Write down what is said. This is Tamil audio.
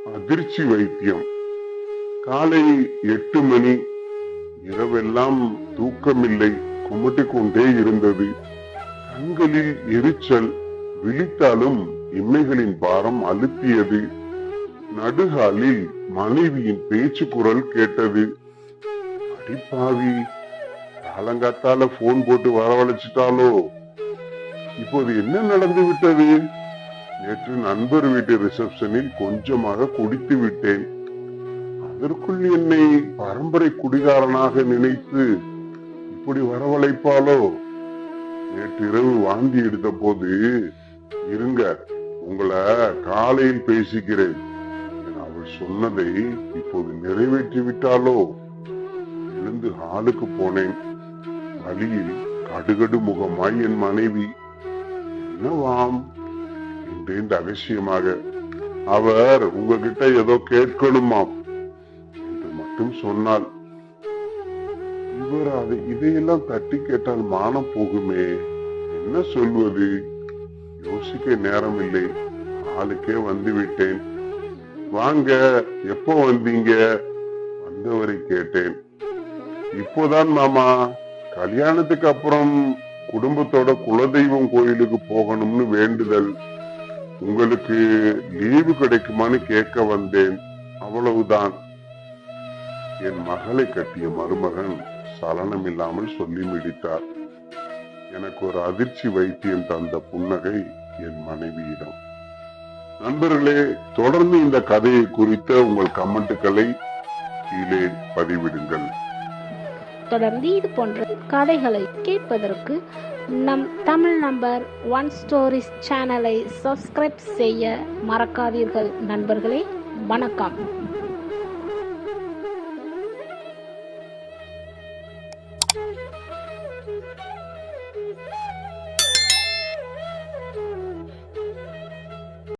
அதிர்ச்சி வைத்தியம். காலை 8 மணி. இரவெல்லாம் தூக்கமில்லை, குமட்டிக் கொண்டே இருந்தது. கண்களில் எரிச்சல், விழித்தாலும் இம்மைகளின் பாரம் அழுத்தியது. நடுகாலில் மனைவியின் பேச்சு குரல் கேட்டது. அடிப்பாவி, காலங்காத்தால போன் போட்டு வரவழைச்சிட்டாலோ? இப்போது என்ன நடந்து விட்டது? நேற்று நண்பர் வீட்டு ரிசப்ஷனில் கொஞ்சமாக குடித்து விட்டேன். அதற்குள் என்னை பரம்பரை குடிகாரனாக நினைத்து இப்படி வரவழைப்பாலோ? நேற்று இரவு வாந்தி எடுத்த போது, இருங்க உங்களை காலையில் பேசிக்கிறேன், அவள் சொன்னதை இப்போது நிறைவேற்றி விட்டாலோ? எழுந்து ஹாலுக்கு போனேன். வழியில் கடுகடு முகமாய் என் மனைவி. என்னவாம் என்றேன் ரகசியமாக. அவர் உங்ககிட்ட ஏதோ கேட்கணுமாம் என்று மட்டும் சொன்னாள். இவர் இதையெல்லாம் தட்டி கேட்டால் மானம் போகுமே, என்ன சொல்வது? யோசிக்க நேரம் இல்லை. ஆளுக்கே வந்து விட்டேன். வாங்க, எப்போ வந்தீங்க? வந்தவரை கேட்டேன். இப்போதான் மாமா, கல்யாணத்துக்கு அப்புறம் குடும்பத்தோட குலதெய்வம் கோயிலுக்கு போகணும்னு வேண்டுதல். உங்களுக்கு லீவு கிடைக்குமான்னு கேட்க வந்தேன், அவ்வளவுதான். என் மகளை கட்டிய மருமகன் சலனம் இல்லாமல் சொல்லி முடித்தார். எனக்கு ஒரு அதிர்ச்சி வைத்தியம் தந்த புன்னகை என் மனைவியிடம். நண்பர்களே, தொடர்ந்து இந்த கதையை குறித்த உங்கள் கமெண்ட்டுகளை கீழே பதிவிடுங்கள். தொடர்ந்து இது போன்ற கதைகளை கேட்பதற்கு நம் தமிழ் நம்பர் 1 ஸ்டோரிஸ் சேனலை சப்ஸ்கிரைப் செய்ய மறக்காதீர்கள் நண்பர்களே. வணக்கம்.